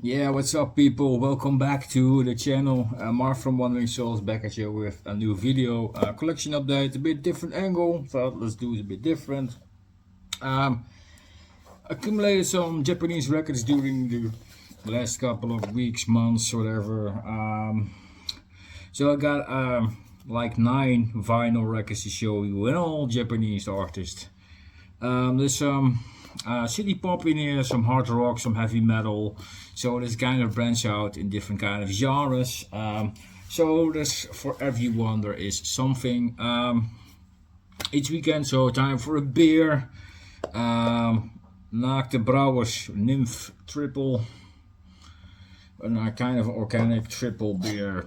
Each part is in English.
Yeah, what's up, people? Welcome back to the channel. Mark from Wandering Souls back at you with a new video. Collection update, a bit different angle. Thought let's do it a bit different. Um, Accumulated some Japanese records during the last couple of weeks, months, whatever. So I got like 9 vinyl records to show you, and all Japanese artists. There's some Citypop in here, some hard rock, some heavy metal. So there's kind of branch out in different kind of genres. So there's for everyone there is something each weekend. So time for a beer. Naakte Brouwers Nymph Triple, a kind of organic triple beer.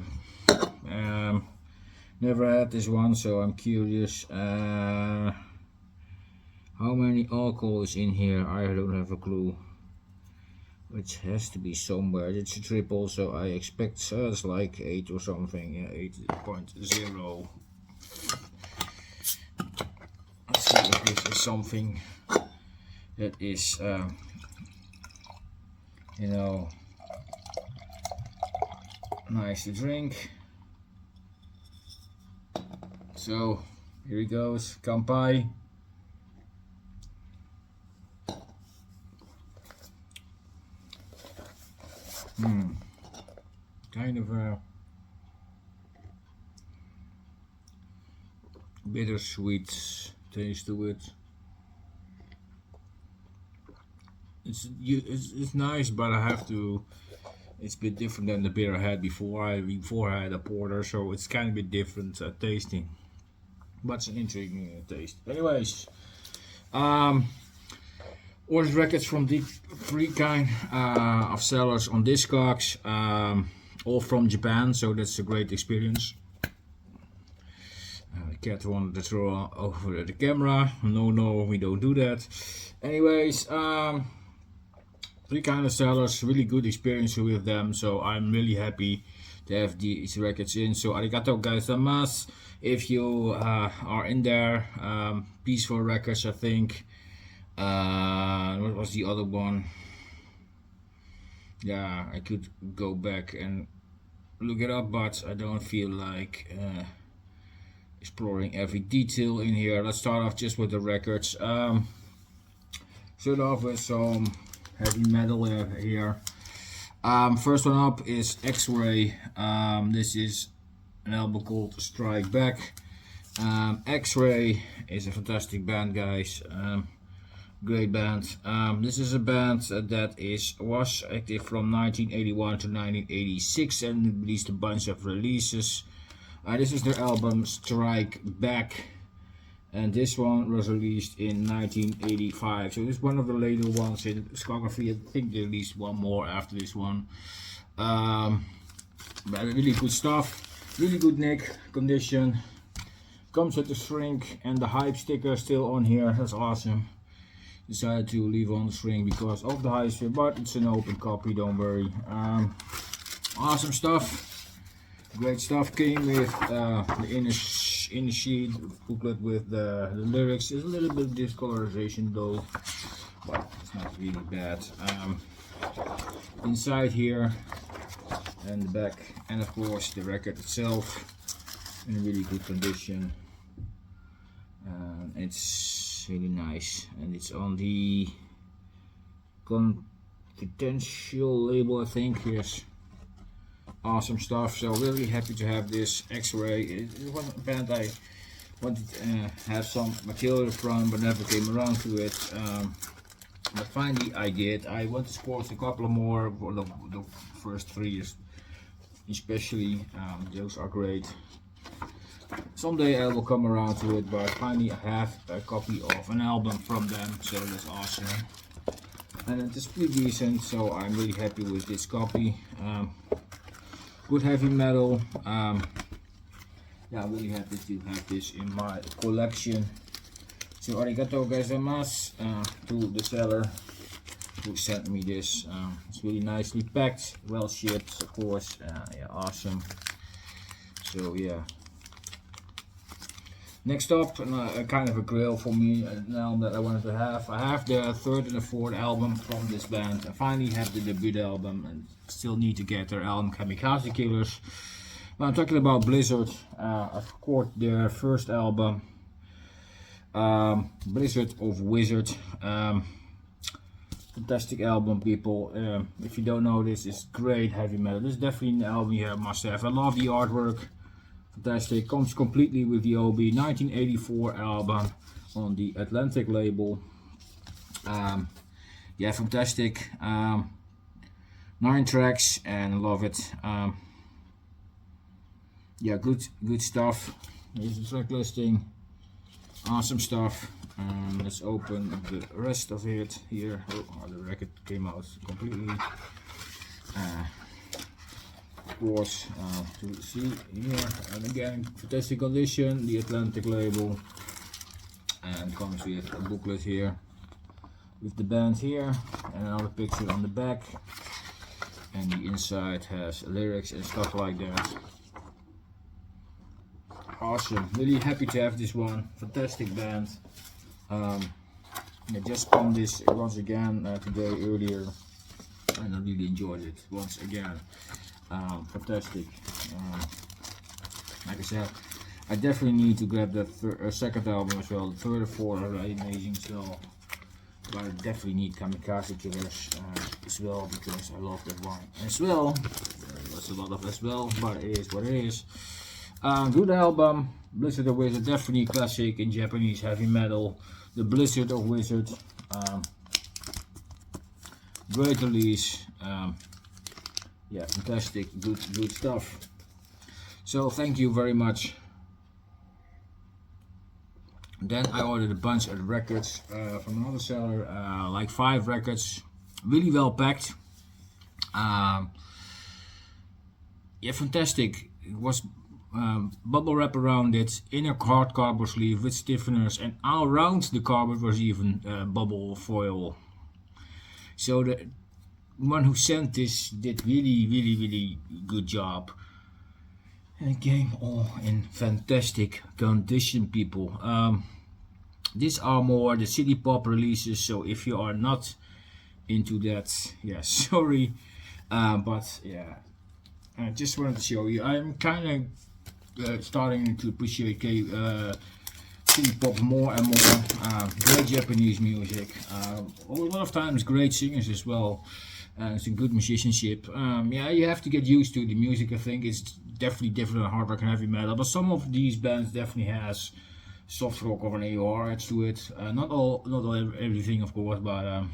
Never had this one, so I'm curious. How many alcohol is in here? I don't have a clue. It has to be somewhere. It's a triple, so I expect it's like 8 or something. Yeah, 8.0. Let's see if this is something that is, nice to drink. So here he goes. Kampai. Kind of a bittersweet taste to it. It's nice, but I have to. It's a bit different than the beer I had before. I had a porter, so it's kind of a bit different tasting. But it's an intriguing taste. Anyways, orders records from the 3 kind of sellers on Discogs, all from Japan, so that's a great experience. The cat wanted to throw over the camera. No, we don't do that. Anyways, 3 kind of sellers, really good experience with them, so I'm really happy to have these records in. So arigato gozaimasu if you are in there. Peaceful Records, I think. What was the other one? Yeah, I could go back and look it up, but I don't feel like exploring every detail in here. Let's start off just with the records. Start off with some heavy metal here. First one up is X-Ray. This is an album called Strike Back. X-Ray is a fantastic band, guys. Great band. This is a band that was active from 1981 to 1986 and released a bunch of releases. This is their album Strike Back, and this one was released in 1985. So it's one of the later ones in the discography. I think they released one more after this one. But really good stuff. Really good neck condition. Comes with the shrink and the hype sticker still on here. That's awesome. Decided to leave on the string because of the high strip, but it's an open copy, don't worry. Awesome stuff, great stuff. Came with the inner sheet booklet with the lyrics. There's a little bit of discolorization though, but it's not really bad. Inside here and the back, and of course the record itself in really good condition. It's really nice, and it's on the confidential label, I think. Yes, awesome stuff. So really happy to have this X-Ray. It was a band I wanted to have some material from, but never came around to it. But finally I did. I want to score a couple more. For the first 3 especially, those are great. Someday I will come around to it, but finally I have a copy of an album from them, so that's awesome. And it is pretty decent, so I'm really happy with this copy. Good heavy metal. Yeah, I'm really happy to have this in my collection. So arigato gozaimasu to the seller who sent me this. It's really nicely packed, well shipped, of course. Yeah, awesome. So yeah. Next up, a kind of a grail for me, an album that I wanted to have. I have the third and the fourth album from this band. I finally have the debut album and still need to get their album Kamikaze Killers. But I'm talking about Blizard. Of course, their first album, Blizzard of Wizard. Fantastic album, people. If you don't know this, it's great heavy metal. This is definitely an album you must have. I love the artwork. Fantastic. Comes completely with the OB. 1984 album on the Atlantic label. Yeah, fantastic. 9 tracks and I love it. Yeah, good stuff. Here's the track listing. Awesome stuff. Let's open the rest of it here. Oh, the record came out completely. Of course, to see here, and again, fantastic condition, the Atlantic label, and comes with a booklet here with the band here, and another picture on the back, and the inside has lyrics and stuff like that. Awesome, really happy to have this one. Fantastic band. I just spun this once again today earlier, and I really enjoyed it once again. Fantastic. Like I said, I definitely need to grab that second album as well. The third and fourth are really amazing, so but I definitely need Kamikaze Killers as well, because I love that one as well. There's a lot of as well, but it is what it is. Good album. Blizzard of Wizard, definitely classic in Japanese heavy metal. The Blizzard of Wizard. Great release. Yeah, fantastic, good stuff. So thank you very much. Then I ordered a bunch of records from another seller, like 5 records, really well packed. Yeah, fantastic. It was bubble wrap around it, inner hard cardboard sleeve with stiffeners, and all around the cardboard was even bubble foil. So the one who sent this did really good job, and it came all in fantastic condition, people. These are more the Citypop releases, so if you are not into that, yeah, sorry, but yeah, I just wanted to show you. I'm kind of starting to appreciate Citypop more and more. Great Japanese music, a lot of times great singers as well. It's a good musicianship. Yeah, you have to get used to the music. I think it's definitely different than hard rock and heavy metal, but some of these bands definitely has soft rock or an AOR edge to it. Not all everything, of course, but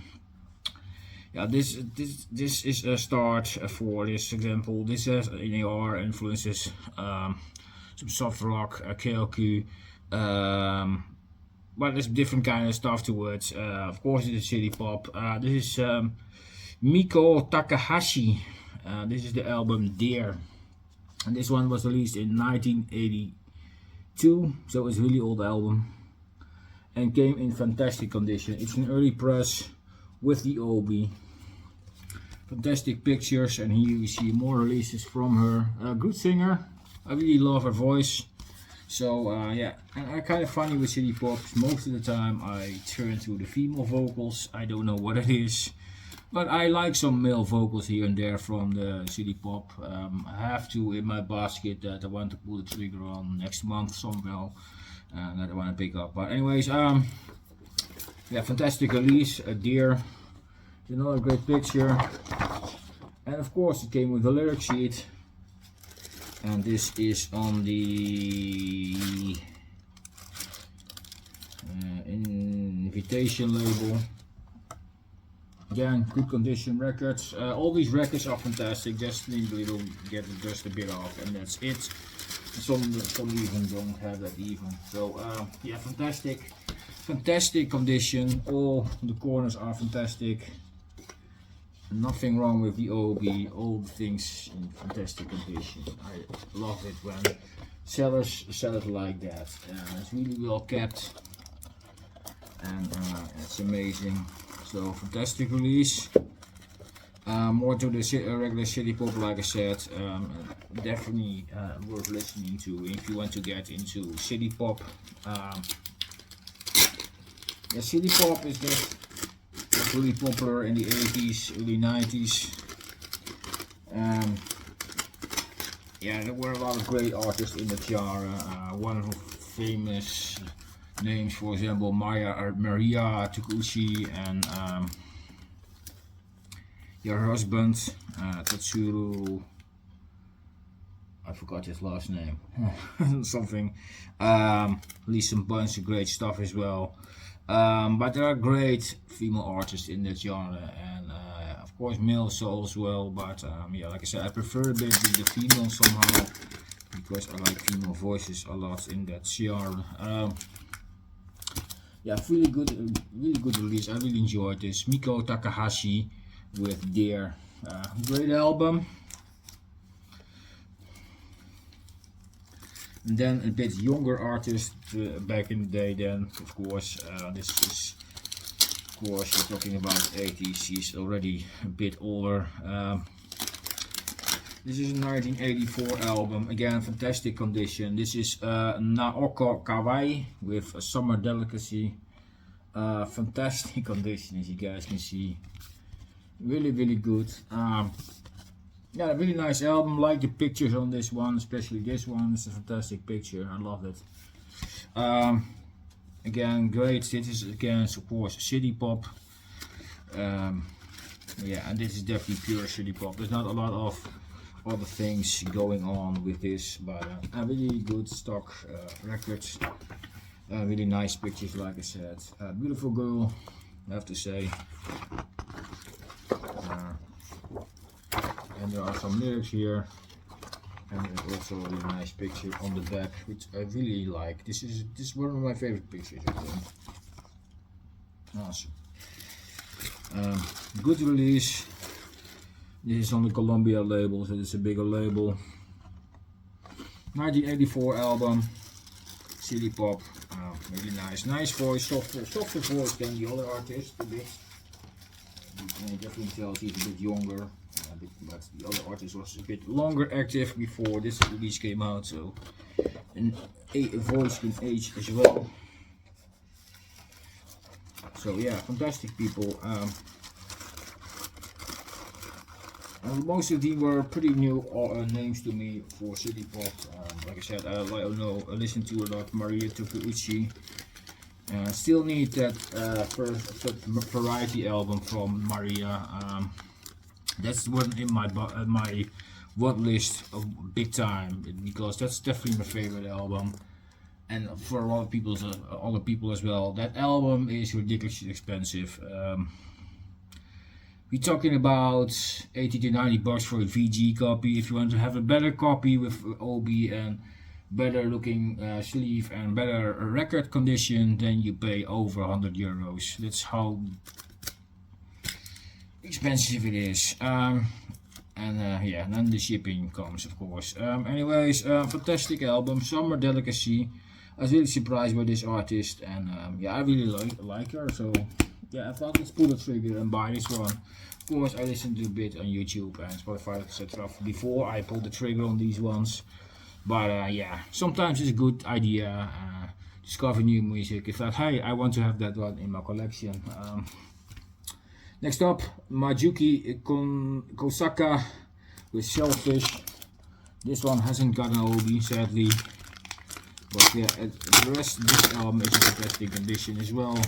yeah, this is a start for this example. This has an AOR influences, some soft rock, KLQ, but there's different kind of stuff to it. Of course, it's Citypop. This is Mariko Takahashi. This is the album Dear, and this one was released in 1982, so it's a really old album and came in fantastic condition. It's an early press with the OB. Fantastic pictures, and here you see more releases from her. Good singer, I really love her voice. So yeah, and I kind of funny with Citypop. Most of the time I turn to the female vocals. I don't know what it is, but I like some male vocals here and there from the Citypop. I have to in my basket that I want to pull the trigger on next month somehow, that I want to pick up. But anyways, yeah, fantastic release, Dear. Another great picture, and of course it came with a lyric sheet, and this is on the invitation label. Again, good condition records. All these records are fantastic. Just need a little, get just a bit off, and that's it. Some even don't have that even. So yeah, fantastic condition. All the corners are fantastic. Nothing wrong with the OB. All the things in fantastic condition. I love it when sellers sell it like that. It's really well kept, and it's amazing. So fantastic release. More to the regular Citypop, like I said, definitely worth listening to if you want to get into Citypop. Yeah, Citypop is just really popular in the 80s, early 90s. Yeah, there were a lot of great artists in the genre. One of the famous names, for example, Mariko Takahashi, and your husband, Tatsuro, I forgot his last name, something. Released some bunch of great stuff as well. But there are great female artists in that genre, and of course male soul as well. But yeah, like I said, I prefer a bit the female somehow, because I like female voices a lot in that genre. Yeah, really good release. I really enjoyed this. Mariko Takahashi with Dear, great album. And then a bit younger artist back in the day. Then of course, this is, of course, you're talking about 80s. She's already a bit older. This is a 1984 album. Again, fantastic condition. This is Naoko Kawai with Summer Delicacy. Fantastic condition, as you guys can see. Really good. Yeah, a really nice album. Like the pictures on this one, especially this one. It's a fantastic picture. I love it. Again, great. This is again, of course, Citypop. Yeah, and this is definitely pure Citypop. There's not a lot of other things going on with this, but a really good stock records. Really nice pictures, like I said. Beautiful girl, I have to say. And there are some lyrics here, and there's also a really nice picture on the back, which I really like. This is one of my favorite pictures, I think. Awesome. Good release. This is on the Columbia label, so it's a bigger label. 1984 album, Citypop. Really nice voice, softer voice than the other artist a bit. You can definitely tell she's a bit younger, but the other artist was a bit longer active before this release came out, so a voice can age as well. So yeah, fantastic people. Most of them were pretty new names to me for Citypop. Like I said, I listen to a lot of Mariko Takahashi. Still need that first variety album from Maria. That's one in my what list of big time, because that's definitely my favorite album. And for a lot of people, other people as well, that album is ridiculously expensive. We're talking about 80 to 90 bucks for a VG copy. If you want to have a better copy with OB and better looking sleeve and better record condition, then you pay over 100 euros. That's how expensive it is. Yeah, and then the shipping comes, of course. Anyways, fantastic album, Summer Delicacy. I was really surprised by this artist, and yeah, I really like her. So yeah, I thought let's pull the trigger and buy this one. Of course, I listened to a bit on YouTube and Spotify, etc. before I pulled the trigger on these ones. But yeah, sometimes it's a good idea discover new music. I thought, hey, I want to have that one in my collection. Next up, Miyuki Kosaka with Shellfish. This one hasn't got an OB, sadly. But yeah, the rest of this album is in fantastic condition as well.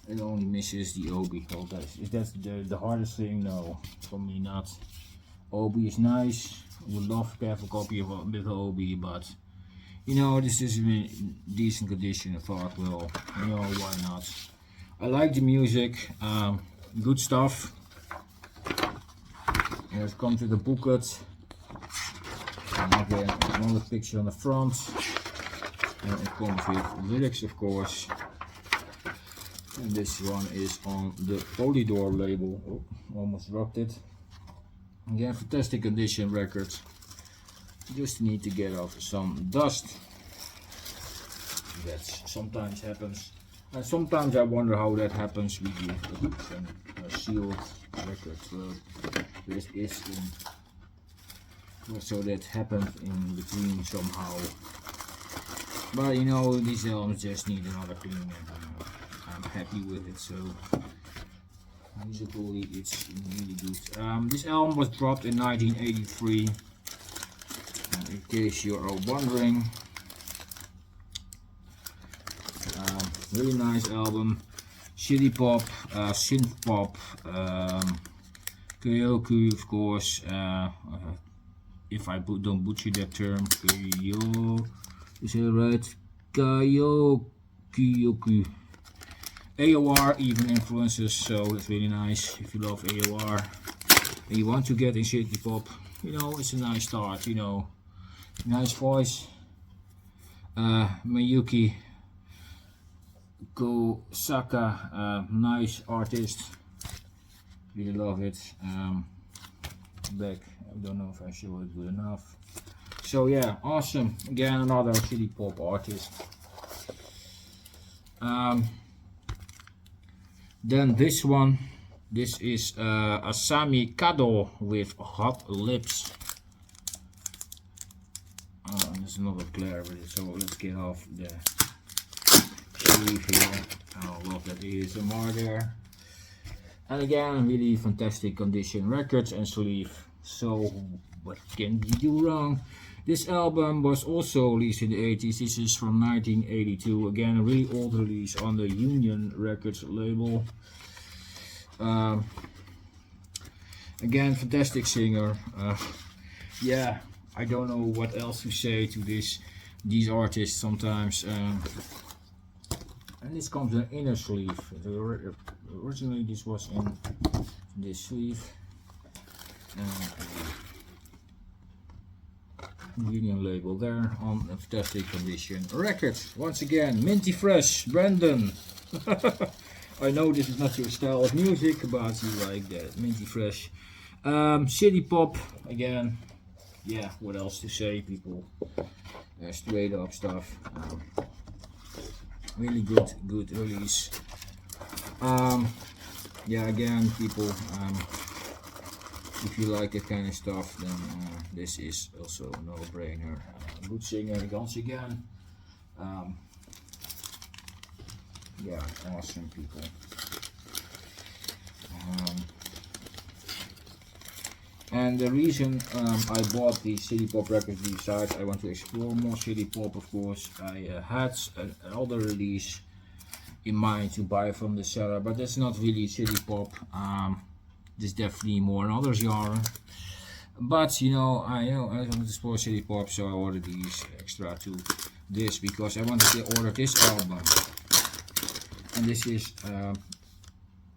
It only misses the OB. Oh, is that the hardest thing? No, for me not. OB is nice. Would love to have a copy of with OB, but you know, this is in decent condition. I thought, well, you know, why not? I like the music, good stuff. And it comes with a booklet. And again, another picture on the front. And it comes with lyrics, of course. And this one is on the Polydor label. Oh, almost dropped it. Again, fantastic condition record. Just need to get off some dust. That sometimes happens. And sometimes I wonder how that happens with the hooks and sealed record. So this is so that happened in between somehow. But you know, these albums just need another clean, and I'm happy with it. So musically, it's really good. This album was dropped in 1983. In case you are wondering, really nice album. Citypop, synth pop, karaoke, of course. If I don't butcher that term, karaoke, is it right? Karaoke. AOR even influences, so it's really nice if you love AOR and you want to get in Citypop. You know, it's a nice start. You know, nice voice. Miyuki. Kosaka, nice artist, really love it. Back, I don't know if I show it good enough. So yeah, awesome. Again, another Citypop artist. Then this one, this is Asami Kado with Hot Lips. There's another glare with it, so let's get off the sleeve here. I love that ASMR there. And again, really fantastic condition records and sleeve. So what can you do wrong? This album was also released in the 80s. This is from 1982. Again, a really old release on the Union Records label. Again, fantastic singer. Yeah, I don't know what else to say to these artists sometimes. And this comes in an inner sleeve. Originally this was in this sleeve. Union label there on a fantastic condition. Records, once again, minty fresh, Brandon. I know this is not your style of music, but you like that, minty fresh. Citypop, again, yeah, what else to say, people? Straight up stuff. Really good release. Yeah, again, people, if you like that kind of stuff, then this is also a no-brainer. Good singer once again. Yeah, awesome, people. And the reason I bought the Citypop records besides I want to explore more Citypop, of course, I had another release in mind to buy from the seller, but that's not really Citypop. This is definitely more another genre. But you know, I want to explore Citypop, so I ordered these extra to this because I wanted to order this album. And this is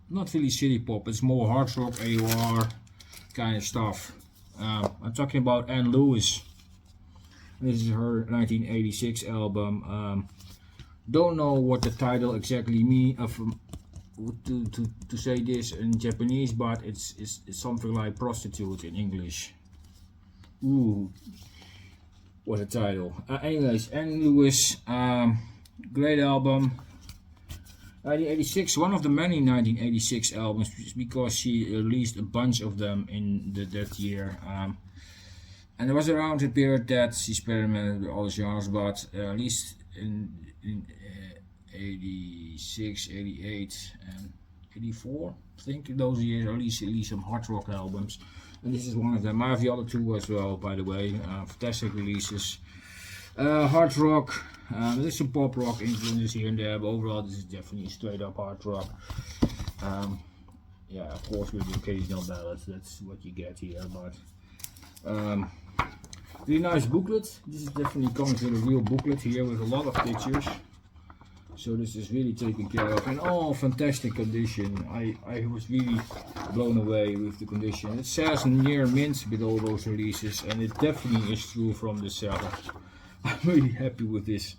not really Citypop, it's more hard rock, AOR kind of stuff. I'm talking about Anne Lewis. This is her 1986 album. Don't know what the title exactly means to say this in Japanese, but it's something like prostitute in English. Ooh, what a title. Anyways, Anne Lewis, great album. 1986, one of the many 1986 albums, because she released a bunch of them in that year. And it was around the period that she experimented with all the genres, but at least in 86, 88 and 84, I think in those years, at least some hard rock albums. And this is one of them. I have the other two as well, by the way. Fantastic releases. Hard rock, there's some pop rock influences here and there, but overall this is definitely straight up hard rock. Yeah, of course with the occasional ballads, that's what you get here, but really nice booklet. This is definitely comes with a real booklet here with a lot of pictures. So this is really taken care of in all fantastic condition. I was really blown away with the condition. It says near mint with all those releases, and it definitely is true from the seller. I'm really happy with this.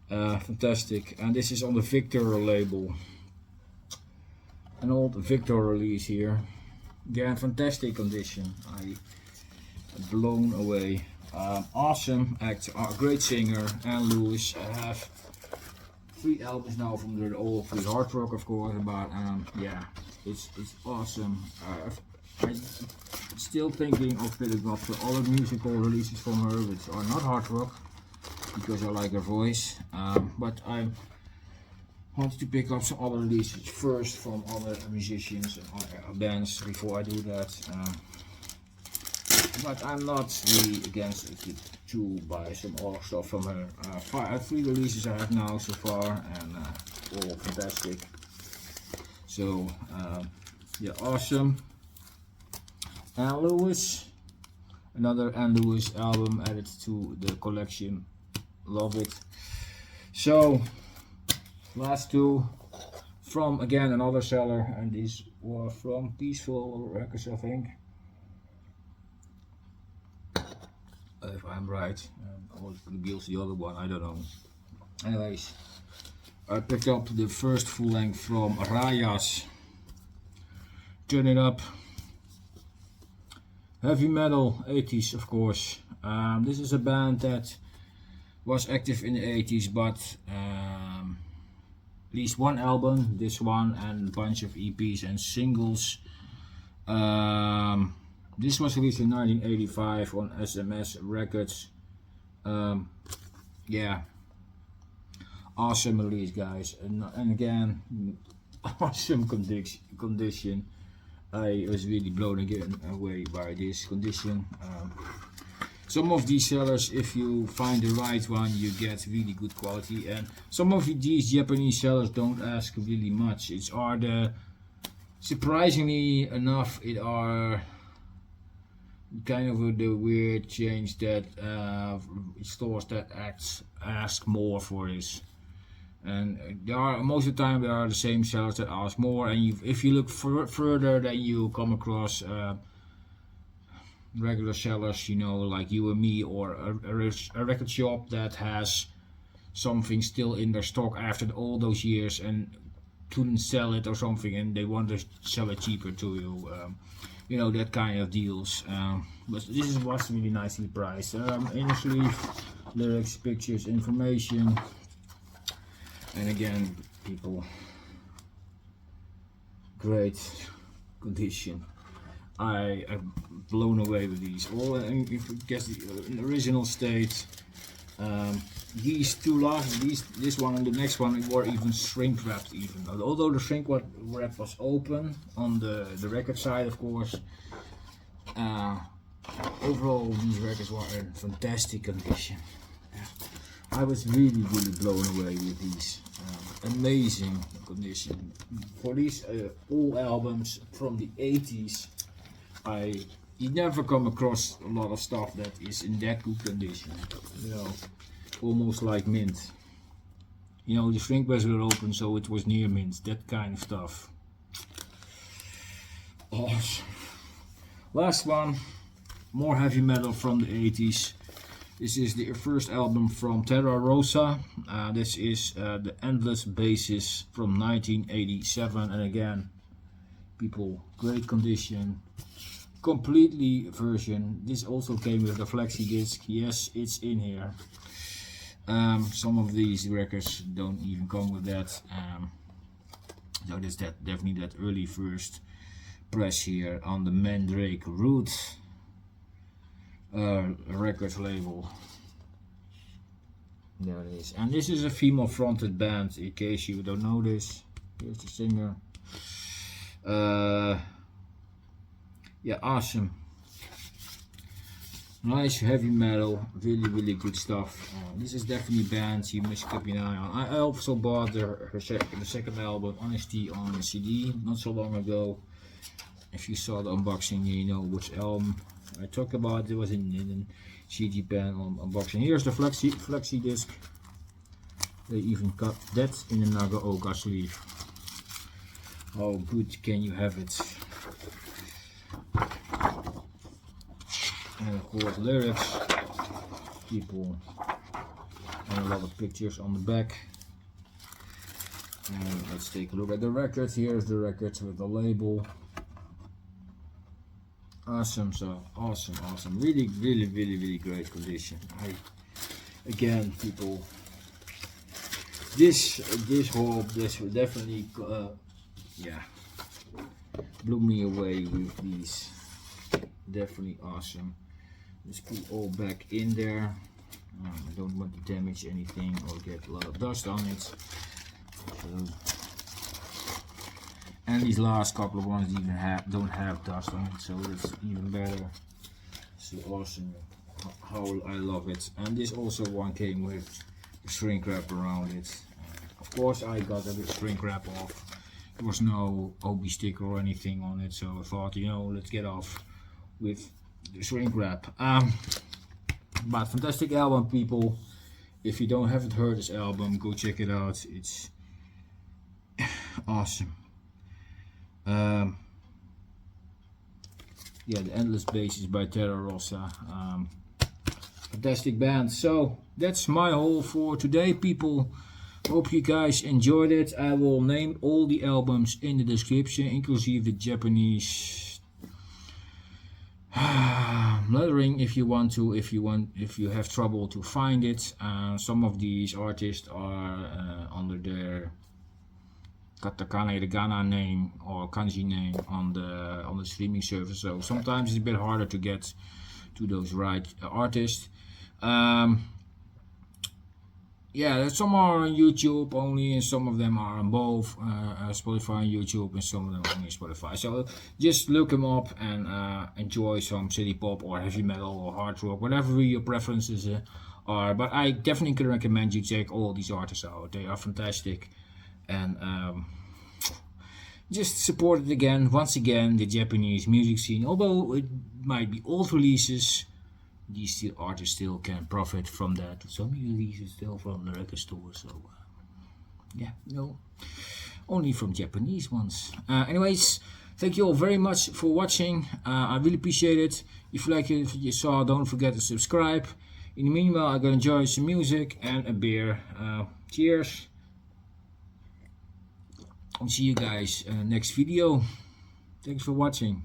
Fantastic. And this is on the Victor label. An old Victor release here. Again, fantastic condition. I'm blown away. Awesome act, great singer, Anne Lewis. I have 3 albums now from her, all 3 hard rock, of course, but yeah, it's awesome. I'm still thinking of picking up the other musical releases from her, which are not hard rock, because I like her voice. But I wanted to pick up some other releases first from other musicians and other bands before I do that. But I'm not really against it to buy some other stuff from her. 3 releases I have now so far, and all fantastic. So yeah, awesome. Ann Lewis, another Ann Lewis album added to the collection. Love it. So last 2 from again another seller, and these were from Peaceful Records, I think. If I'm right, or maybe also the other one, I don't know. Anyways, I picked up the first full length from Raya's. Turn It Up. Heavy metal, 80s of course. This is a band that was active in the 80s, but at least 1 album, this one, and a bunch of EPs and singles. This was released in 1985 on SMS Records. Yeah, awesome release, guys, and again, awesome condition. I was really blown away by this condition. Some of these sellers, if you find the right one, you get really good quality, and some of these Japanese sellers don't ask really much. It's surprisingly enough, it are kind of the weird change that stores that ask more for this, and most of the time there are the same sellers that ask more, and if you look further, then you come across regular sellers, you know, like you and me, or a record shop that has something still in their stock after all those years and couldn't sell it or something, and they want to sell it cheaper to you. You know, that kind of deals. But this was really nicely priced. Initially, lyrics, pictures, information, and again, people, great condition. I'm blown away with these. All, if you guess the original state. These 2 last, this one and the next one, were even shrink wrapped. Even although the shrink wrap was open on the record side, of course. Overall, these records were in fantastic condition. I was really blown away with these. Amazing condition for these old albums from the 80s. You never come across a lot of stuff that is in that good condition. You know, almost like mint. You know, the shrink wraps were open, so it was near mint. That kind of stuff. Awesome. Last one, more heavy metal from the 80s. This is the first album from Terra, Rosa. This is the Endless Basis from 1987, and again, people, great condition. Completely version. This also came with a flexi disc. Yes, it's in here. Some of these records don't even come with that. So there's definitely that early first press here on the Mandrake Root record label. There it is. And this is a female fronted band, in case you don't know this. Here's the singer. Yeah, awesome. Nice heavy metal, really good stuff. This is definitely bands you must keep an eye on. I also bought the second album, Honesty, on the CD not so long ago. If you saw the unboxing, you know which album I talked about. It was in CD pen unboxing. Here's the flexi disc. They even cut that in a Nagaoka sleeve. How good can you have it? And of course, lyrics, people, and a lot of pictures on the back. And let's take a look at the record. Here's the record with the label. Awesome, so awesome. Really great condition. Again, people, this will definitely, yeah, blew me away with these. Definitely awesome. Just put all back in there. I don't want to damage anything or get a lot of dust on it. So, and these last couple of ones even don't have dust on it, so it's even better. So awesome, how I love it. And this also one came with shrink wrap around it. Of course I got a bit shrink wrap off. There was no OB sticker or anything on it, so I thought, you know, let's get off with the shrink wrap. But fantastic album, people. If you haven't heard this album, go check it out. It's awesome. Yeah, the Endless Bass is by Terra, Rosa. Fantastic band. So that's my haul for today, people. Hope you guys enjoyed it. I will name all the albums in the description, inclusive the Japanese lettering if you want to, if you have trouble to find it. Some of these artists are under their katakana, hiragana name or kanji name on the streaming service, so sometimes it's a bit harder to get to those right artists. Yeah, some are on YouTube only, and some of them are on both Spotify and YouTube, and some of them only Spotify. So just look them up and enjoy some city pop or heavy metal or hard rock, whatever your preferences are. But I definitely can recommend you check all these artists out. They are fantastic, and just support it again, once again, the Japanese music scene. Although it might be old releases, these artists still can profit from that. Some releases still from the record store, so yeah, no, only from Japanese ones. Anyways, thank you all very much for watching. I really appreciate it. If you like it, if you saw, don't forget to subscribe. In the meanwhile, I'm gonna enjoy some music and a beer. Cheers, and see you guys next video. Thanks for watching.